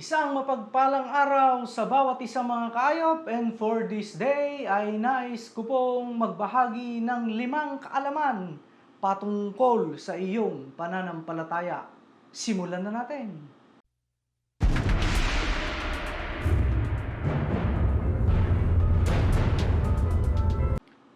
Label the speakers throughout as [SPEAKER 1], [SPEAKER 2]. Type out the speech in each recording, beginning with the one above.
[SPEAKER 1] Isang mapagpalang araw sa bawat isang mga ka-AOP, and for this day ay nais ko pong magbahagi ng 5 kaalaman patungkol sa iyong pananampalataya. Simulan na natin!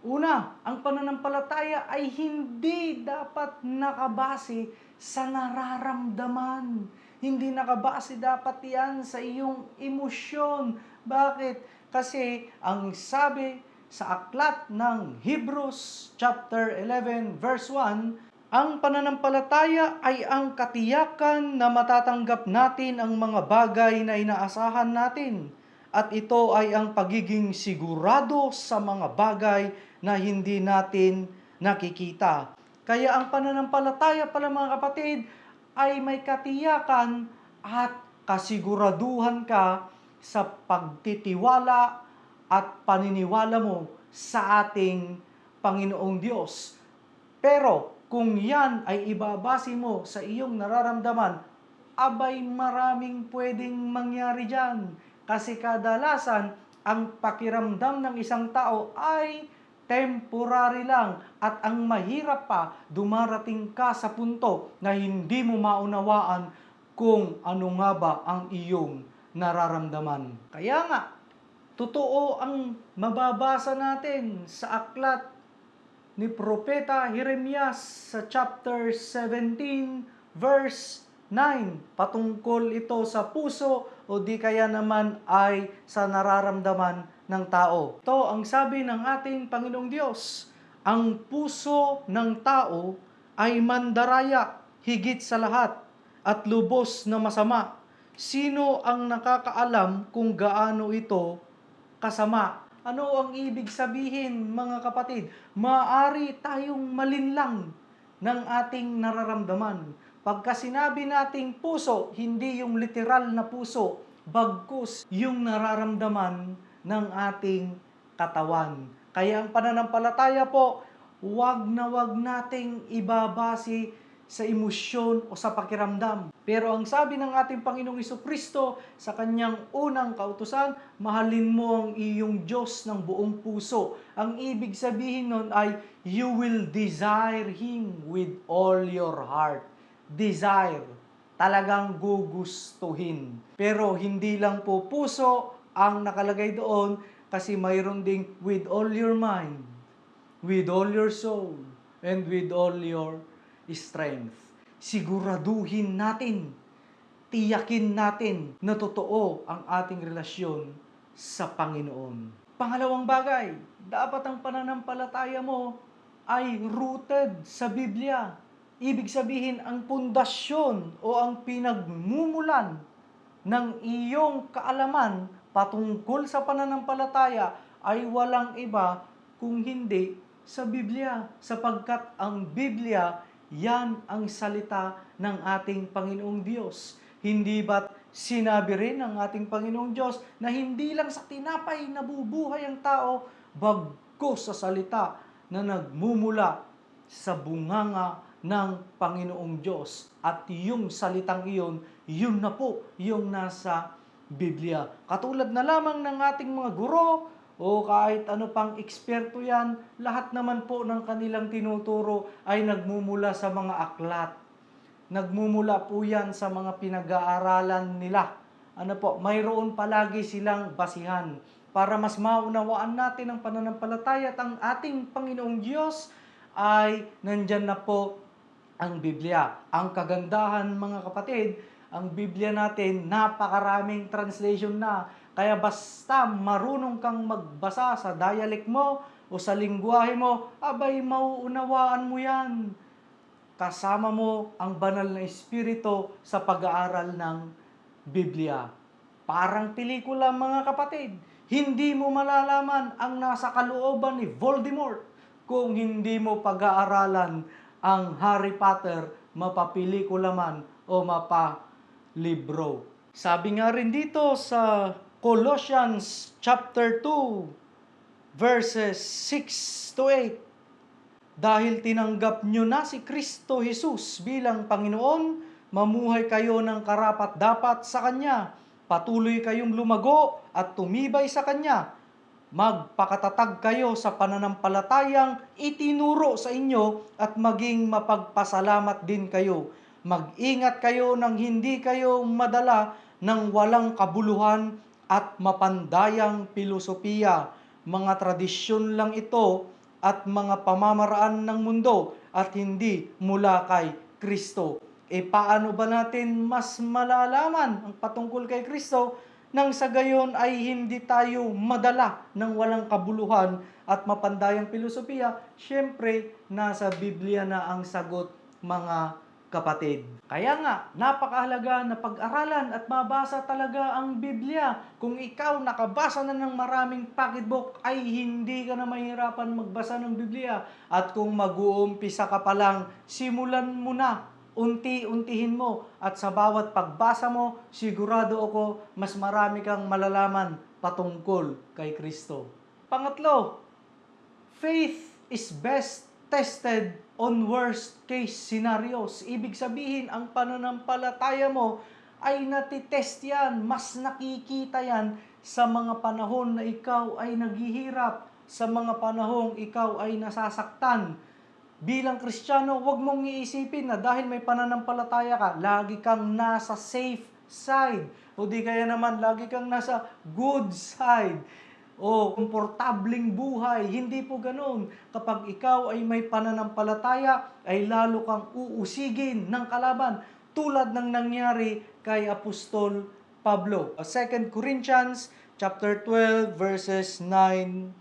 [SPEAKER 1] Una, ang pananampalataya ay hindi dapat nakabase sa nararamdaman. Hindi nakabase dapat yan sa iyong emosyon. Bakit? Kasi ang sabi sa aklat ng Hebrews chapter 11 verse 1, ang pananampalataya ay ang katiyakan na matatanggap natin ang mga bagay na inaasahan natin. At ito ay ang pagiging sigurado sa mga bagay na hindi natin nakikita. Kaya ang pananampalataya pala mga kapatid ay may katiyakan at kasiguraduhan ka sa pagtitiwala at paniniwala mo sa ating Panginoong Diyos. Pero kung yan ay ibabase mo sa iyong nararamdaman, abay maraming pwedeng mangyari dyan. Kasi kadalasan, ang pakiramdam ng isang tao ay temporary lang. At ang mahirap pa, dumarating ka sa punto na hindi mo maunawaan kung ano nga ba ang iyong nararamdaman. Kaya nga, totoo ang mababasa natin sa aklat ni Propeta Jeremias sa chapter 17 verse 9. Patungkol ito sa puso o di kaya naman ay sa nararamdaman ng tao. Ito ang sabi ng ating Panginoong Diyos, ang puso ng tao ay mandaraya higit sa lahat at lubos na masama. Sino ang nakakaalam kung gaano ito kasama? Ano ang ibig sabihin, mga kapatid? Maaari tayong malinlang ng ating nararamdaman. Pagka sinabi nating puso, hindi yung literal na puso, bagkus yung nararamdaman ng ating katawan. Kaya ang pananampalataya po, wag nating ibabase sa emosyon o sa pakiramdam. Pero ang sabi ng ating Panginoong Jesucristo sa kanyang unang kautusan, mahalin mo ang iyong Diyos ng buong puso. Ang ibig sabihin nun ay, you will desire Him with all your heart. Desire, talagang gugustuhin. Pero hindi lang po puso ang nakalagay doon, kasi mayroon ding with all your mind, with all your soul, and with all your strength. Siguraduhin natin, tiyakin natin na totoo ang ating relasyon sa Panginoon. Pangalawang bagay, dapat ang pananampalataya mo ay rooted sa Biblia. Ibig sabihin, ang pundasyon o ang pinagmumulan ng iyong kaalaman patungkol sa pananampalataya ay walang iba kung hindi sa Biblia, sapagkat ang Biblia, yan ang salita ng ating Panginoong Diyos. Hindi ba't sinabi rin ng ating Panginoong Diyos na hindi lang sa tinapay nabubuhay ang tao, bagkus sa salita na nagmumula sa bunganga ng Panginoong Diyos. At yung salitang iyon, yun na po yung nasa Biblia. Katulad na lamang ng ating mga guro, o kahit ano pang eksperto yan, lahat naman po ng kanilang tinuturo ay nagmumula sa mga aklat. Nagmumula po yan sa mga pinag-aaralan nila. Ano po, mayroon palagi silang basihan para mas maunawaan natin ang pananampalataya at ang ating Panginoong Diyos ay nandyan na po ang Biblia. Ang kagandahan, mga kapatid, ang Biblia natin, napakaraming translation na. Kaya basta marunong kang magbasa sa dialect mo o sa lingwahe mo, abay mauunawaan mo yan. Kasama mo ang banal na espiritu sa pag-aaral ng Biblia. Parang pelikula, mga kapatid. Hindi mo malalaman ang nasa kalooban ni Voldemort kung hindi mo pag-aaralan ang Harry Potter, mapapelikula man o mapalibro. Sabi nga rin dito sa Colossians chapter 2 verses 6 to 8, dahil tinanggap nyo na si Kristo Jesus bilang Panginoon, mamuhay kayo ng karapat-dapat sa Kanya. Patuloy kayong lumago at tumibay sa Kanya. Magpakatatag kayo sa pananampalatayang itinuro sa inyo at maging mapagpasalamat din kayo. Mag-ingat kayo nang hindi kayo madala ng walang kabuluhan at mapandayang filosofiya. Mga tradisyon lang ito at mga pamamaraan ng mundo at hindi mula kay Kristo. Paano ba natin mas malalaman ang patungkol kay Kristo nang sa gayon ay hindi tayo madala ng walang kabuluhan at mapandayang filosofiya? Siyempre, nasa Biblia na ang sagot, mga kapatid. Kaya nga, napakahalaga na pag-aralan at mabasa talaga ang Biblia. Kung ikaw nakabasa na ng maraming pocketbook, ay hindi ka na mahirapan magbasa ng Biblia. At kung mag-uumpisa ka pa lang, simulan mo na. Unti-untihin mo at sa bawat pagbasa mo, sigurado ako mas marami kang malalaman patungkol kay Kristo. Pangatlo, faith is best tested on worst case scenarios. Ibig sabihin, ang pananampalataya mo ay natitest yan, mas nakikita yan sa mga panahon na ikaw ay naghihirap, sa mga panahong ikaw ay nasasaktan. Bilang Kristiyano, huwag mong iisipin na dahil may pananampalataya ka, lagi kang nasa safe side. O di kaya naman, lagi kang nasa good side. O komportabling buhay. Hindi po ganoon. Kapag ikaw ay may pananampalataya, ay lalo kang uusigin ng kalaban. Tulad ng nangyari kay Apostol Pablo. 2 Corinthians chapter 12 verses 9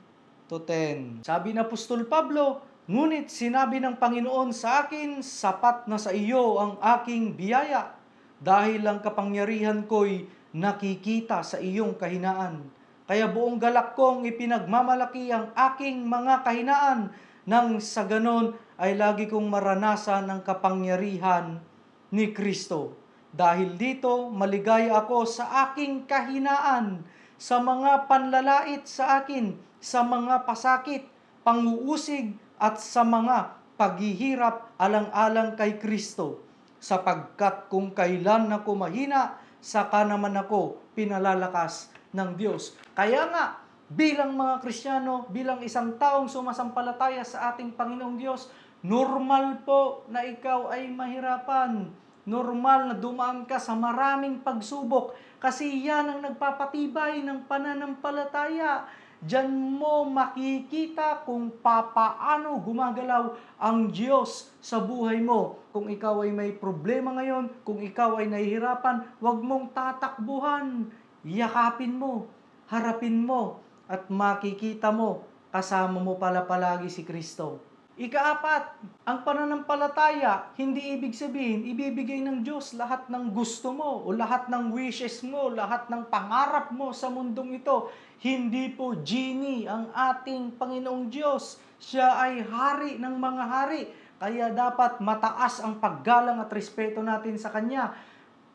[SPEAKER 1] to 10. Sabi na Apostol Pablo, ngunit sinabi ng Panginoon sa akin, sapat na sa iyo ang aking biyaya, dahil ang kapangyarihan ko'y nakikita sa iyong kahinaan. Kaya buong galak kong ipinagmamalaki ang aking mga kahinaan, nang sa ganon ay lagi kong maranasan ang kapangyarihan ni Kristo. Dahil dito, maligaya ako sa aking kahinaan, sa mga panlalait sa akin, sa mga pasakit, panguusig, at sa mga paghihirap alang-alang kay Kristo, sapagkat kung kailan ako mahina, saka naman ako pinalalakas ng Diyos. Kaya nga, bilang mga Kristiyano, bilang isang taong sumasampalataya sa ating Panginoong Diyos, normal po na ikaw ay mahirapan. Normal na dumaan ka sa maraming pagsubok kasi yan ang nagpapatibay ng pananampalataya. Diyan mo makikita kung papaano gumagalaw ang Diyos sa buhay mo. Kung ikaw ay may problema ngayon, kung ikaw ay nahihirapan, huwag mong tatakbuhan. Yakapin mo, harapin mo, at makikita mo, kasama mo pala palagi si Kristo. Ika-apat, ang pananampalataya, hindi ibig sabihin, ibibigay ng Diyos lahat ng gusto mo, o lahat ng wishes mo, lahat ng pangarap mo sa mundong ito. Hindi po genie ang ating Panginoong Diyos. Siya ay hari ng mga hari. Kaya dapat mataas ang paggalang at respeto natin sa Kanya.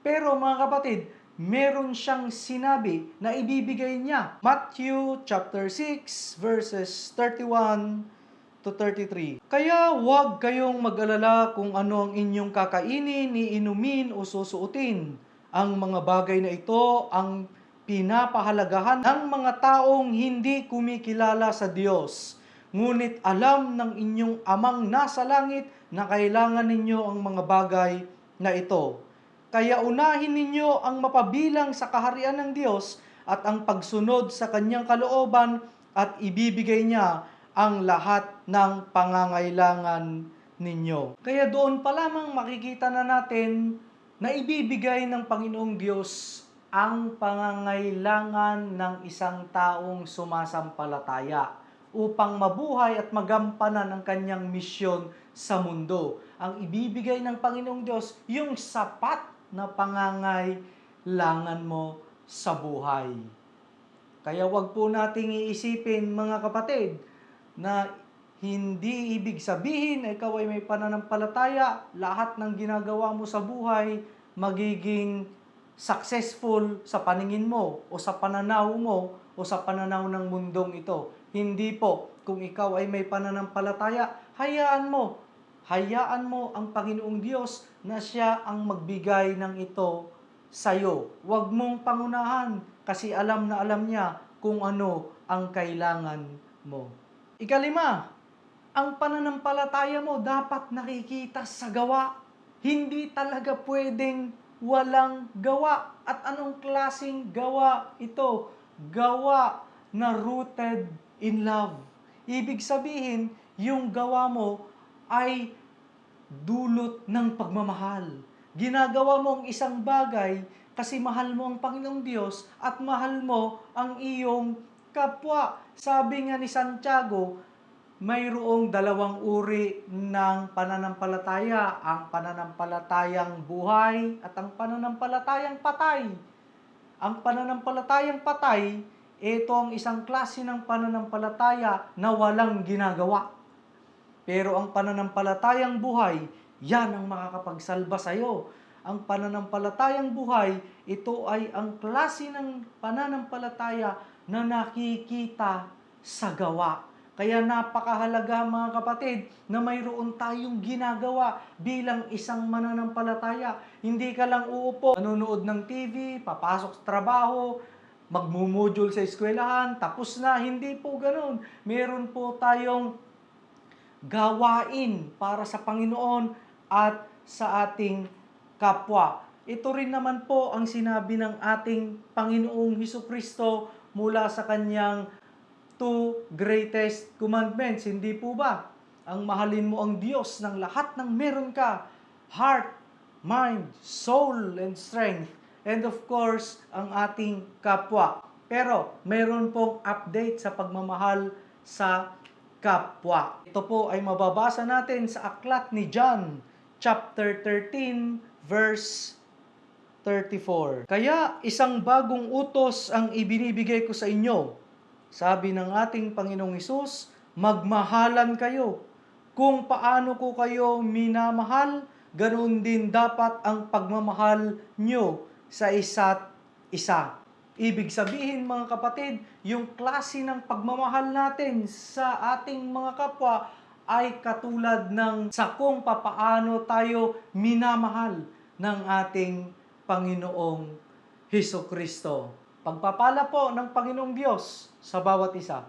[SPEAKER 1] Pero mga kapatid, meron siyang sinabi na ibibigay niya. Matthew chapter 6 verses 31 to 33. Kaya huwag kayong mag-alala kung ano ang inyong kakainin, iinumin o susuotin. Ang mga bagay na ito ang pinapahalagahan ng mga taong hindi kumikilala sa Diyos. Ngunit alam ng inyong amang nasa langit na kailangan ninyo ang mga bagay na ito. Kaya unahin ninyo ang mapabilang sa kaharian ng Diyos at ang pagsunod sa kanyang kalooban, at ibibigay niya ang lahat ng pangangailangan ninyo. Kaya doon pa lamang makikita na natin na ibibigay ng Panginoong Diyos ang pangangailangan ng isang taong sumasampalataya upang mabuhay at magampanan ang kanyang misyon sa mundo. Ang ibibigay ng Panginoong Diyos, yung sapat na pangangailangan mo sa buhay. Kaya wag po nating iisipin, mga kapatid, na hindi ibig sabihin na ikaw ay may pananampalataya, lahat ng ginagawa mo sa buhay magiging successful sa paningin mo o sa pananaw mo o sa pananaw ng mundong ito. Hindi po. Kung ikaw ay may pananampalataya, hayaan mo ang Panginoong Diyos na siya ang magbigay ng ito sa'yo. Huwag mong pangunahan kasi alam na alam niya kung ano ang kailangan mo. Ikalima, ang pananampalataya mo dapat nakikita sa gawa. Hindi talaga pwedeng walang gawa. At anong klaseng gawa ito? Gawa na rooted in love. Ibig sabihin, yung gawa mo ay dulot ng pagmamahal. Ginagawa mo ang isang bagay kasi mahal mo ang Panginoong Diyos at mahal mo ang iyong kapwa. Sabi nga ni Santiago, mayroong dalawang uri ng pananampalataya, ang pananampalatayang buhay at ang pananampalatayang patay. Ang pananampalatayang patay, ito ang isang klase ng pananampalataya na walang ginagawa. Pero ang pananampalatayang buhay, yan ang makakapagsalba sa iyo. Ang pananampalatayang buhay, ito ay ang klase ng pananampalataya na nakikita sa gawa. Kaya napakahalaga mga kapatid na mayroon tayong ginagawa bilang isang mananampalataya. Hindi ka lang uupo, nanonood ng TV, papasok sa trabaho, magmumodule sa eskwelahan, tapos na. Hindi po ganoon. Meron po tayong gawain para sa Panginoon at sa ating kapwa. Ito rin naman po ang sinabi ng ating Panginoong Hesukristo mula sa kanyang two greatest commandments. Hindi po ba? Ang mahalin mo ang Diyos ng lahat ng meron ka. Heart, mind, soul, and strength. And of course, ang ating kapwa. Pero, meron pong update sa pagmamahal sa kapwa. Ito po ay mababasa natin sa aklat ni John, chapter 13, verse 34. Kaya isang bagong utos ang ibinibigay ko sa inyo. Sabi ng ating Panginoong Hesus, magmahalan kayo. Kung paano ko kayo minamahal, ganoon din dapat ang pagmamahal nyo sa isa't isa. Ibig sabihin mga kapatid, yung klase ng pagmamahal natin sa ating mga kapwa ay katulad ng sa kung papaano tayo minamahal ng ating Panginoong Hesukristo. Pagpapala po ng Panginoong Diyos sa bawat isa.